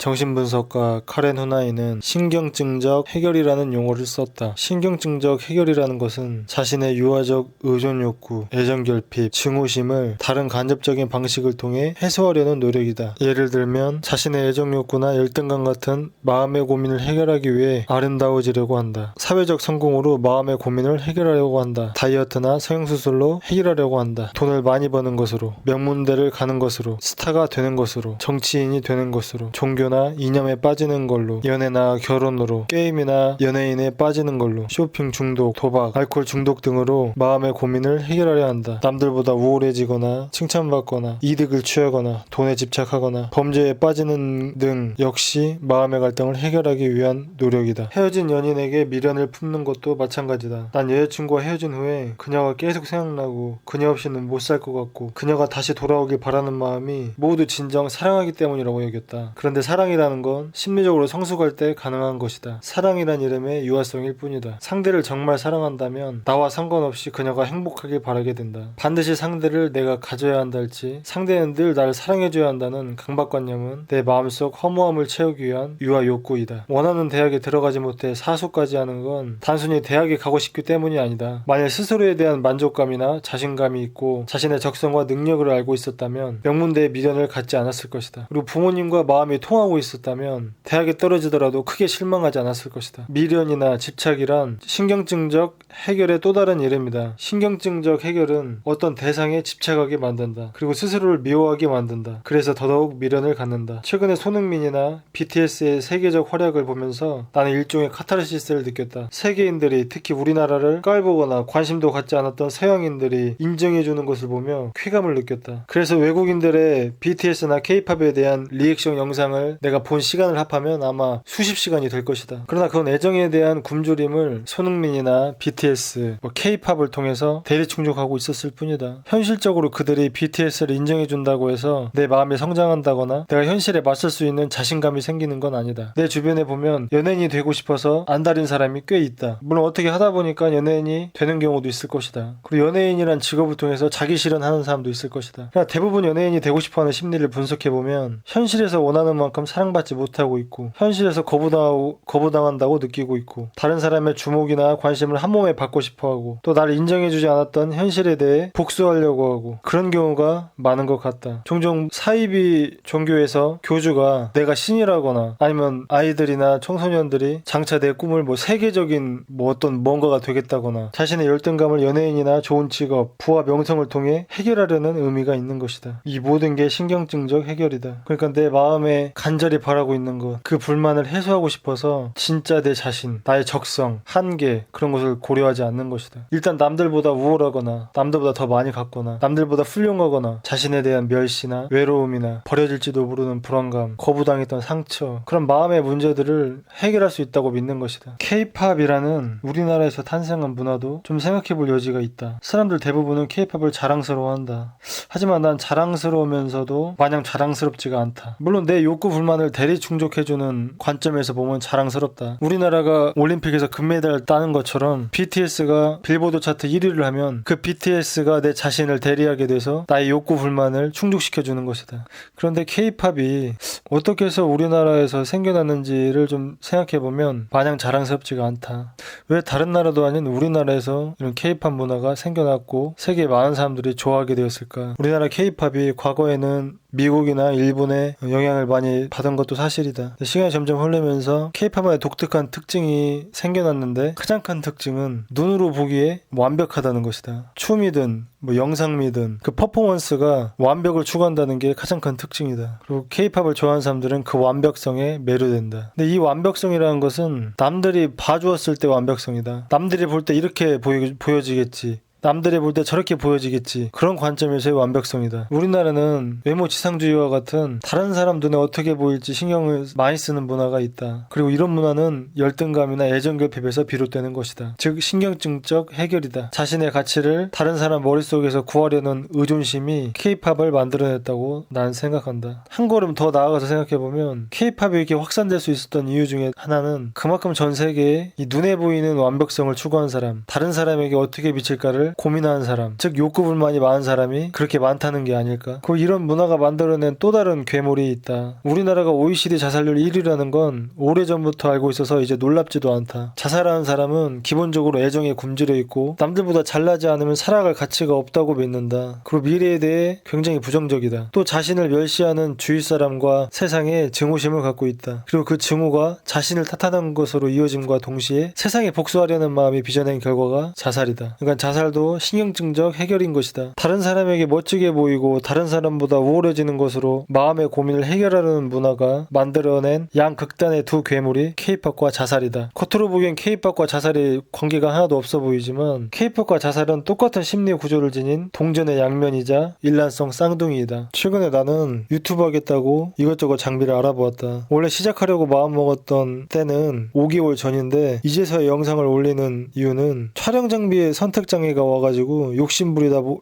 정신분석가 카렌 후나이는 신경증적 해결이라는 용어를 썼다. 신경증적 해결이라는 것은 자신의 유아적 의존 욕구, 애정결핍, 증오심을 다른 간접적인 방식을 통해 해소하려는 노력이다. 예를 들면 자신의 애정 욕구나 열등감 같은 마음의 고민을 해결하기 위해 아름다워지려고 한다. 사회적 성공으로 마음의 고민을 해결하려고 한다. 다이어트나 성형수술로 해결하려고 한다. 돈을 많이 버는 것으로, 명문대를 가는 것으로, 스타가 되는 것으로, 정치인이 되는 것으로, 종교나 이념에 빠지는 걸로, 연애나 결혼으로, 게임이나 연예인에 빠지는 걸로, 쇼핑 중독, 도박, 알코올 중독 등으로 마음의 고민을 해결하려 한다. 남들보다 우월해지거나 칭찬받거나 이득을 취하거나 돈에 집착하거나 범죄에 빠지는 등 역시 마음의 갈등을 해결하기 위한 노력이다. 헤어진 연인에게 미련을 품는 것도 마찬가지다. 난 여자친구와 헤어진 후에 그녀가 계속 생각나고 그녀 없이는 못 살 것 같고 그녀가 다시 돌아오길 바라는 마음이 모두 진정 사랑하기 때문이라고 여겼다. 그런데 사랑이라는 건 심리적으로 성숙할 때 가능한 것이다. 사랑이란 이름의 유아성일 뿐이다. 상대를 정말 사랑한다면 나와 상관없이 그녀가 행복하길 바라게 된다. 반드시 상대를 내가 가져야 한다 할지 상대는 늘 나를 사랑해줘야 한다는 강박관념은 내 마음속 허무함을 채우기 위한 유아 욕구이다. 원하는 대학에 들어가지 못해 사수까지 하는 건 단순히 대학에 가고 싶기 때문이 아니다. 만약 스스로에 대한 만족감이나 자신감이 있고 자신의 적성과 능력을 알고 있었다면 명문대에 미련을 갖지 않았을 것이다. 그리고 부모님과 마음이 통하고 있었다면 대학에 떨어지더라도 크게 실망하지 않았을 것이다. 미련이나 집착이란 신경증적 해결의 또 다른 이름이다. 신경증적 해결은 어떤 대상에 집착하게 만든다. 그리고 스스로를 미워하게 만든다. 그래서 더더욱 미련을 갖는다. 최근에 손흥민이나 BTS의 세계적 활약을 보면서 나는 일종의 카타르시스를 느꼈다. 세계인들이 특히 우리나라를 깔보거나 관심도 갖지 않았던 서양인들이 인정해주는 것을 보며 쾌감을 느꼈다. 그래서 외국인들의 BTS나 K-팝에 대한 리액션 영상을 내가 본 시간을 합하면 아마 수십 시간이 될 것이다. 그러나 그건 애정에 대한 굶주림을 손흥민이나 BTS, K-팝을 통해서 대리충족하고 있었을 뿐이다. 현실적으로 그들이 BTS를 인정해준다고 해서 내 마음이 성장한다거나 내가 현실에 맞설 수 있는 자신감이 생기는 건 아니다. 내 주변에 보면 연예인이 되고 싶어서 안달인 사람이 꽤 있다. 물론 어떻게 하다 보니까 연예인이 되는 경우도 있을 것이다. 그리고 연예인이란 직업을 통해서 자기 실현하는 사람도 있을 것이다. 그러나 대부분 연예인이 되고 싶어하는 심리를 분석해보면 현실에서 원하는 만큼 사랑받지 못하고 있고 현실에서 거부당한다고 느끼고 있고 다른 사람의 주목이나 관심을 한 몸에 받고 싶어하고 또 나를 인정해주지 않았던 현실에 대해 복수하려고 하고 그런 경우가 많은 것 같다. 종종 사이비 종교에서 교주가 내가 신이라거나 아니면 아이들이나 청소년들이 장차 내 꿈을 세계적인 어떤 뭔가가 되겠다거나 자신의 열등감을 연예인이나 좋은 직업, 부와 명성을 통해 해결하려는 의미가 있는 것이다. 이 모든 게 신경증적 해결이다. 그러니까 내 마음에 간절히 바라고 있는 것, 그 불만을 해소하고 싶어서 진짜 내 자신, 나의 적성, 한계 그런 것을 고려하지 않는 것이다. 일단 남들보다 우월하거나 남들보다 더 많이 갖거나 남들보다 훌륭하거나 자신에 대한 멸시나 외로움이나 버려질지도 모르는 불안감, 거부당했던 상처 그런 마음의 문제들을 해결할 수 있다고 믿는 것이다. K-팝이라는 우리나라에서 탄생한 문화도 좀 생각해볼 여지가 있다. 사람들 대부분은 K-팝을 자랑스러워한다. 하지만 난 자랑스러우면서도 마냥 자랑스럽지가 않다. 물론 내 욕구 불만을 대리충족해주는 관점에서 보면 자랑스럽다. 우리나라가 올림픽에서 금메달을 따는 것처럼 BTS가 빌보드 차트 1위를 하면 그 BTS가 내 자신을 대리하게 돼서 나의 욕구 불만을 충족시켜주는 것이다. 그런데 K-팝이 어떻게 해서 우리나라에서 생겨났는지를 좀 생각해보면 마냥 자랑스럽지가 않다. 왜 다른 나라도 아닌 우리나라에서 이런 K-팝 문화가 생겨났고 세계의 많은 사람들이 좋아하게 되었을까? 우리나라 K-팝이 과거에는 미국이나 일본의 영향을 많이 받은 것도 사실이다. 시간이 점점 흐르면서 K-팝만의 독특한 특징이 생겨났는데 가장 큰 특징은 눈으로 보기에 완벽하다는 것이다. 춤이든 영상미든 그 퍼포먼스가 완벽을 추구한다는 게 가장 큰 특징이다. 그리고 K-팝을 좋아하는 사람들은 그 완벽성에 매료된다. 근데 이 완벽성이라는 것은 남들이 봐주었을 때 완벽성이다. 남들이 볼 때 이렇게 보여지겠지. 남들이 볼 때 저렇게 보여지겠지. 그런 관점에서의 완벽성이다. 우리나라는 외모 지상주의와 같은 다른 사람 눈에 어떻게 보일지 신경을 많이 쓰는 문화가 있다. 그리고 이런 문화는 열등감이나 애정결핍에서 비롯되는 것이다. 즉 신경증적 해결이다. 자신의 가치를 다른 사람 머릿속에서 구하려는 의존심이 K-팝을 만들어냈다고 난 생각한다. 한 걸음 더 나아가서 생각해보면 K-팝이 이렇게 확산될 수 있었던 이유 중에 하나는 그만큼 전 세계에 이 눈에 보이는 완벽성을 추구한 사람, 다른 사람에게 어떻게 비칠까를 자살을 고민하는 사람, 즉 욕구 불만이 많은 사람이 그렇게 많다는 게 아닐까? 이런 문화가 만들어낸 또 다른 괴물이 있다. 우리나라가 OECD 자살률 1위라는 건 오래전부터 알고 있어서 이제 놀랍지도 않다. 자살하는 사람은 기본적으로 애정에 굶주려 있고 남들보다 잘나지 않으면 살아갈 가치가 없다고 믿는다. 그리고 미래에 대해 굉장히 부정적이다. 또 자신을 멸시하는 주위 사람과 세상에 증오심을 갖고 있다. 그리고 그 증오가 자신을 탓하는 것으로 이어짐과 동시에 세상에 복수하려는 마음이 빚어낸 결과가 자살이다. 그러니까 자살도 신경증적 해결인 것이다. 다른 사람에게 멋지게 보이고 다른 사람보다 우월해지는 것으로 마음의 고민을 해결하려는 문화가 만들어낸 양극단의 두 괴물이 K-팝과 자살이다. 겉으로 보기엔 K-팝과 자살의 관계가 하나도 없어 보이지만 K-팝과 자살은 똑같은 심리 구조를 지닌 동전의 양면이자 일란성 쌍둥이이다. 최근에 나는 유튜브 하겠다고 이것저것 장비를 알아보았다. 원래 시작하려고 마음먹었던 때는 5개월 전인데 이제서야 영상을 올리는 이유는 촬영 장비에 선택장애가 와가지고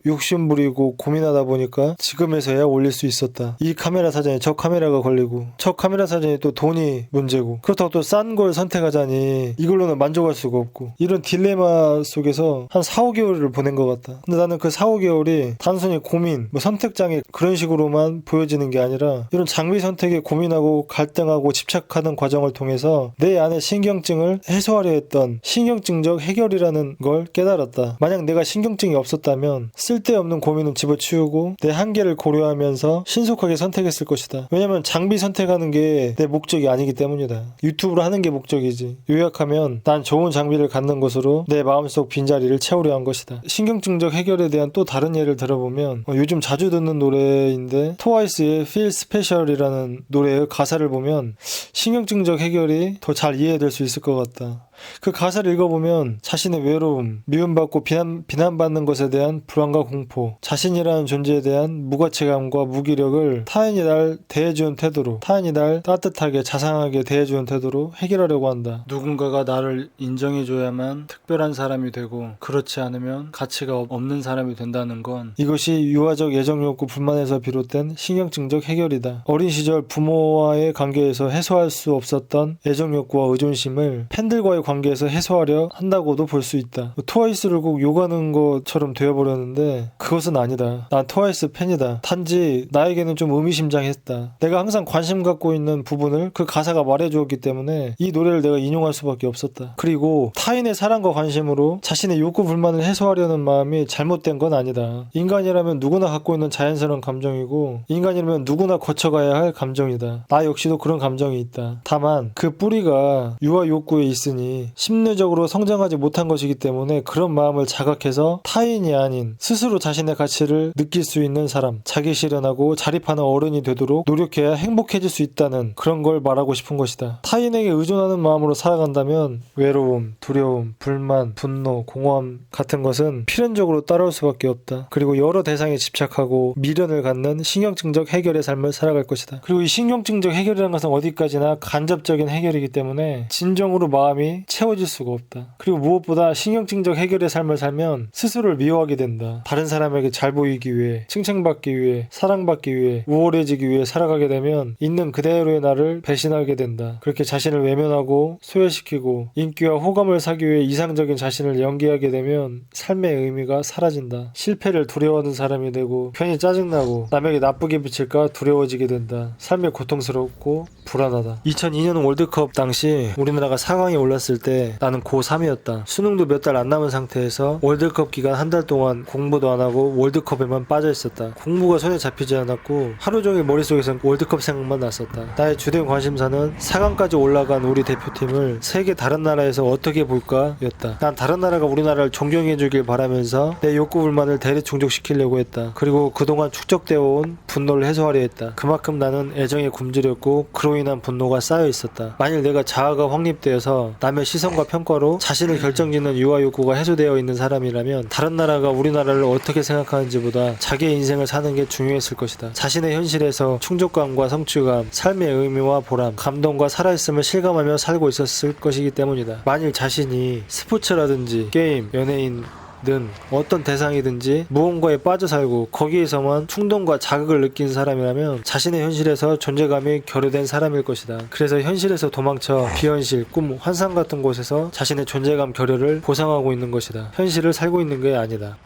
욕심부리고 고민하다 보니까 지금에서야 올릴 수 있었다. 이 카메라 사전에 저 카메라가 걸리고 저 카메라 사전에 또 돈이 문제고 그렇다고 또 싼 걸 선택하자니 이걸로는 만족할 수가 없고 이런 딜레마 속에서 한 4-5개월을 보낸 것 같다. 근데 나는 그 4-5개월이 단순히 고민, 선택장애 그런 식으로만 보여지는 게 아니라 이런 장비 선택에 고민하고 갈등하고 집착하는 과정을 통해서 내 안의 신경증을 해소하려 했던 신경증적 해결이라는 걸 깨달았다. 만약 내가 신경증이 없었다면 쓸데없는 고민은 집어치우고 내 한계를 고려하면서 신속하게 선택했을 것이다. 왜냐면 장비 선택하는 게 내 목적이 아니기 때문이다. 유튜브로 하는 게 목적이지. 요약하면 난 좋은 장비를 갖는 것으로 내 마음속 빈자리를 채우려 한 것이다. 신경증적 해결에 대한 또 다른 예를 들어보면 요즘 자주 듣는 노래인데 트와이스의 Feel Special이라는 노래의 가사를 보면 신경증적 해결이 더 잘 이해될 수 있을 것 같다. 그 가사를 읽어보면 자신의 외로움, 미움받고 비난받는 것에 대한 불안과 공포, 자신이라는 존재에 대한 무가치감과 무기력을 타인이 날 대해주는 태도로, 타인이 날 따뜻하게 자상하게 대해주는 태도로 해결하려고 한다. 누군가가 나를 인정해줘야만 특별한 사람이 되고 그렇지 않으면 가치가 없는 사람이 된다는 건 이것이 유아적 애정욕구 불만에서 비롯된 신경증적 해결이다. 어린 시절 부모와의 관계에서 해소할 수 없었던 애정욕구와 의존심을 팬들과의 관계에서 해소하려 한다고도 볼 수 있다. 트와이스를 꼭 욕하는 것처럼 되어버렸는데 그것은 아니다. 난 트와이스 팬이다. 단지 나에게는 좀 의미심장했다. 내가 항상 관심 갖고 있는 부분을 그 가사가 말해주었기 때문에 이 노래를 내가 인용할 수밖에 없었다. 그리고 타인의 사랑과 관심으로 자신의 욕구 불만을 해소하려는 마음이 잘못된 건 아니다. 인간이라면 누구나 갖고 있는 자연스러운 감정이고 인간이라면 누구나 거쳐가야 할 감정이다. 나 역시도 그런 감정이 있다. 다만 그 뿌리가 유아 욕구에 있으니 심리적으로 성장하지 못한 것이기 때문에 그런 마음을 자각해서 타인이 아닌 스스로 자신의 가치를 느낄 수 있는 사람, 자기 실현하고 자립하는 어른이 되도록 노력해야 행복해질 수 있다는 그런 걸 말하고 싶은 것이다. 타인에게 의존하는 마음으로 살아간다면 외로움, 두려움, 불만, 분노, 공허함 같은 것은 필연적으로 따라올 수밖에 없다. 그리고 여러 대상에 집착하고 미련을 갖는 신경증적 해결의 삶을 살아갈 것이다. 그리고 이 신경증적 해결이라는 것은 어디까지나 간접적인 해결이기 때문에 진정으로 마음이 채워질 수가 없다. 그리고 무엇보다 신경증적 해결의 삶을 살면 스스로를 미워하게 된다. 다른 사람에게 잘 보이기 위해, 칭찬받기 위해, 사랑받기 위해, 우월해지기 위해 살아가게 되면 있는 그대로의 나를 배신하게 된다. 그렇게 자신을 외면하고 소외시키고 인기와 호감을 사기 위해 이상적인 자신을 연기하게 되면 삶의 의미가 사라진다. 실패를 두려워하는 사람이 되고 괜히 짜증나고 남에게 나쁘게 비칠까 두려워지게 된다. 삶이 고통스럽고 불안하다. 2002년 월드컵 당시 우리나라가 4강에 올랐을 때 나는 고3이었다. 수능도 몇 달 안 남은 상태에서 월드컵 기간 한 달 동안 공부도 안 하고 월드컵에만 빠져 있었다. 공부가 손에 잡히지 않았고 하루 종일 머릿속에선 월드컵 생각만 났었다. 나의 주된 관심사는 4강까지 올라간 우리 대표팀을 세계 다른 나라에서 어떻게 볼까 였다. 난 다른 나라가 우리나라를 존경해 주길 바라면서 내 욕구 불만을 대리충족시키려고 했다. 그리고 그동안 축적되어 온 분노를 해소하려 했다. 그만큼 나는 애정에 굶주렸고 그로 인한 분노가 쌓여 있었다. 만일 내가 자아가 확립되어서 남의 시선과 평가로 자신을 결정짓는 유아 욕구가 해소되어 있는 사람이라면 다른 나라가 우리나라를 어떻게 생각하는지보다 자기의 인생을 사는 게 중요했을 것이다. 자신의 현실에서 충족감과 성취감, 삶의 의미와 보람, 감동과 살아있음을 실감하며 살고 있었을 것이기 때문이다. 만일 자신이 스포츠라든지 게임, 연예인, 는 어떤 대상이든지 무언가에 빠져 살고 거기에서만 충동과 자극을 느낀 사람이라면 자신의 현실에서 존재감이 결여된 사람일 것이다. 그래서 현실에서 도망쳐 비현실, 꿈, 환상 같은 곳에서 자신의 존재감 결여를 보상하고 있는 것이다. 현실을 살고 있는 게 아니다.